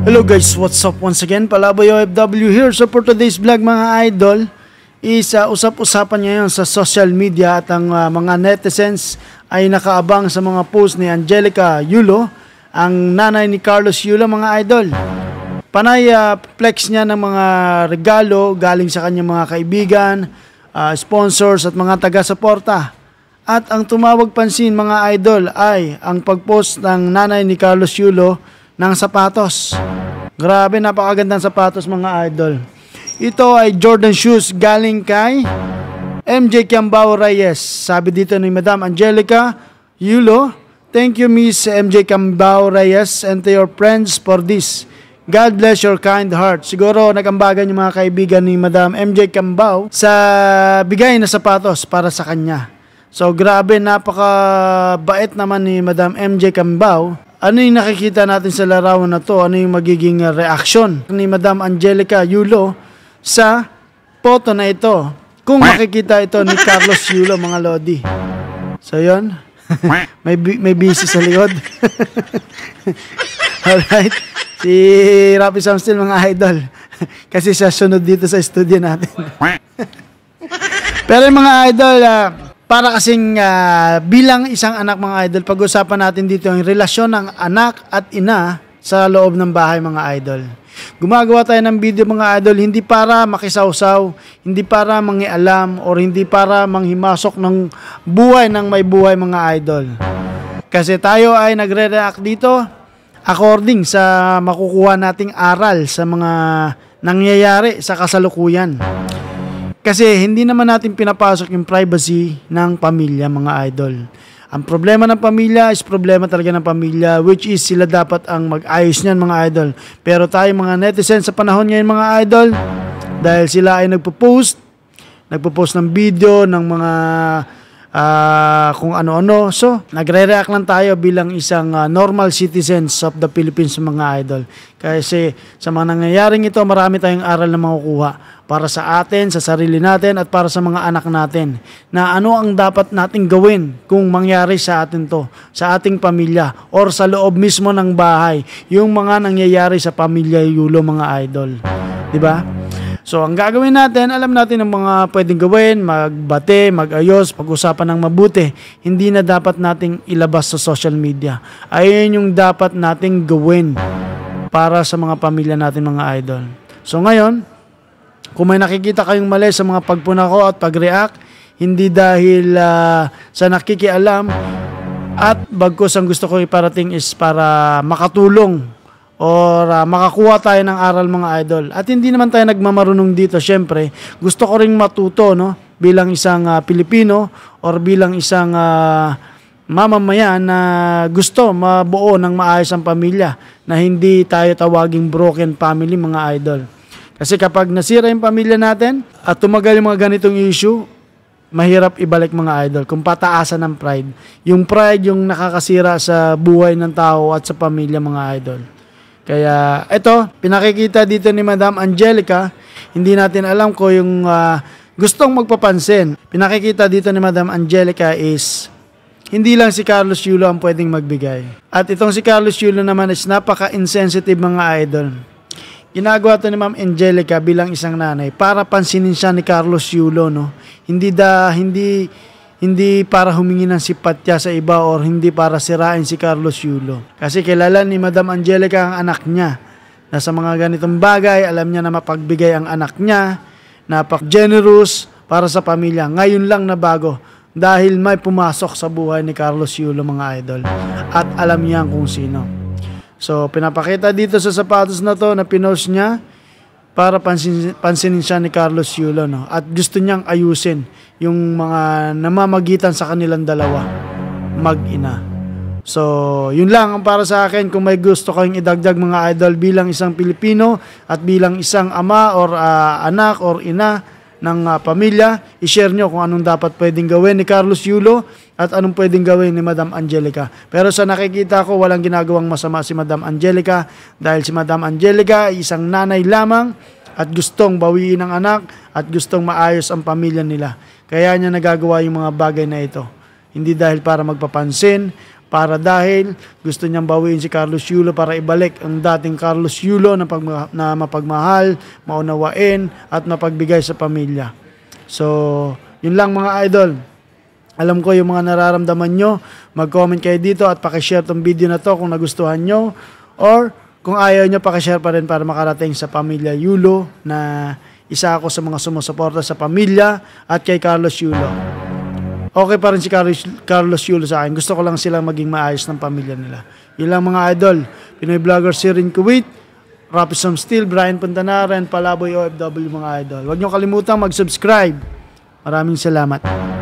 Hello guys, what's up once again? Palaboy OFW here. So for today's vlog mga idol is usap-usapan ngayon sa social media at ang mga netizens ay nakaabang sa mga post ni Angelica Yulo, ang nanay ni Carlos Yulo mga idol. Panay flex niya ng mga regalo galing sa kanyang mga kaibigan, sponsors at mga taga-suporta. At ang tumawag pansin mga idol ay ang pagpost ng nanay ni Carlos Yulo ng sapatos. Grabe, napakagandang sapatos mga idol. Ito ay Jordan shoes galing kay MJ Cambao Reyes. Sabi dito ni Madam Angelica Yulo, "Thank you Miss MJ Cambao Reyes and to your friends for this. God bless your kind heart." Siguro nagambagan yung mga kaibigan ni Madam MJ Cambao sa bigay na sapatos para sa kanya. So grabe, napakabait naman ni Madam MJ Cambao. Ano yung nakikita natin sa larawan na to? Ano yung magiging reaction ni Madam Angelica Yulo sa photo na ito? Kung makikita ito ni Carlos Yulo mga lodi. So yun, may busy sa likod. Alright, si Rapi Samstil mga idol. Kasi siya sunod dito sa studio natin. Pero mga idol, para kasing bilang isang anak mga idol, pag-usapan natin dito ang relasyon ng anak at ina sa loob ng bahay mga idol. Gumagawa tayo ng video mga idol, hindi para makisawsaw, hindi para mangialam, or hindi para manghimasok ng buhay ng may buhay mga idol. Kasi tayo ay nagre-react dito according sa makukuha nating aral sa mga nangyayari sa kasalukuyan. Kasi hindi naman natin pinapasok yung privacy ng pamilya mga idol. Ang problema ng pamilya is problema talaga ng pamilya, which is sila dapat ang mag-ayos niyan mga idol. Pero tayo mga netizens sa panahon ngayon mga idol, dahil sila ay nagpo-post ng video ng mga kung ano-ano. So, nagre-react lang tayo bilang isang normal citizens of the Philippines mga idol. Kasi sa mga nangyayaring ito, marami tayong aral na makukuha para sa atin, sa sarili natin, at para sa mga anak natin. Na ano ang dapat nating gawin kung mangyari sa atin to, sa ating pamilya, or sa loob mismo ng bahay. Yung mga nangyayari sa pamilya Yulo mga idol. Diba? So, ang gagawin natin, alam natin ang mga pwedeng gawin, magbate, mag-ayos, pag-usapan ng mabuti. Hindi na dapat nating ilabas sa social media. Ayun yung dapat nating gawin para sa mga pamilya natin mga idol. So, ngayon, kung may nakikita kayong mali sa mga pagpuna ko at pag-react, hindi dahil sa nakikialam, at bagkus ang gusto ko iparating is para makatulong or makakuha tayo ng aral mga idol. At hindi naman tayo nagmamarunong dito. Siyempre, gusto ko ring matuto, no? Bilang isang Pilipino or bilang isang mamamayan na gusto mabuo ng maayos ang pamilya, na hindi tayo tawaging broken family mga idol. Kasi kapag nasira yung pamilya natin at tumagal yung mga ganitong issue, mahirap ibalik mga idol. Kung pataasan ng pride. Yung pride yung nakakasira sa buhay ng tao at sa pamilya mga idol. Kaya ito, pinakikita dito ni Madam Angelica, hindi natin alam kung yung gustong magpapansin. Pinakikita dito ni Madam Angelica is hindi lang si Carlos Yulo ang pwedeng magbigay. At itong si Carlos Yulo naman is napaka-insensitive mga idol. Ginagawa to ni Ma'am Angelica bilang isang nanay para pansinin siya ni Carlos Yulo, no? Hindi para humingi ng simpatya sa iba or hindi para sirain si Carlos Yulo. Kasi kilala ni Madam Angelica ang anak niya. Na sa mga ganitong bagay, alam niya na mapagbigay ang anak niya, napak-generous para sa pamilya. Ngayon lang na bago dahil may pumasok sa buhay ni Carlos Yulo mga idol. At alam niya kung sino. So, pinapakita dito sa sapatos na to na pinost niya para pansinin siya ni Carlos Yulo, no? At gusto niyang ayusin yung mga namamagitan sa kanilang dalawa, mag-ina. So, yun lang ang para sa akin. Kung may gusto kayong idagdag mga idol bilang isang Pilipino at bilang isang ama or anak or ina ng pamilya, i-share nyo kung anong dapat pwedeng gawin ni Carlos Yulo at anong pwedeng gawin ni Madam Angelica. Pero sa nakikita ko, walang ginagawang masama si Madam Angelica dahil si Madam Angelica ay isang nanay lamang at gustong bawiin ang anak at gustong maayos ang pamilya nila. Kaya niya nagagawa yung mga bagay na ito. Hindi dahil para magpapansin, para dahil gusto niyang bawiin si Carlos Yulo para ibalik ang dating Carlos Yulo na, na mapagmahal, maunawain at mapagbigay sa pamilya. So, yun lang mga idol. Alam ko yung mga nararamdaman nyo. Mag-comment kayo dito at pakishare tong video na to kung nagustuhan nyo. Or kung ayaw nyo, pakishare pa rin para makarating sa pamilya Yulo na isa ako sa mga sumusuporta sa pamilya at kay Carlos Yulo. Okay pa rin si Carlos Yulo sa akin. Gusto ko lang silang maging maayos ng pamilya nila. Yun lang mga idol. Pinoy vlogger si Rin Kuwait, Rapison Steel, Brian Puntanara, and Palaboy OFW mga idol. Huwag nyo kalimutang mag-subscribe. Maraming salamat.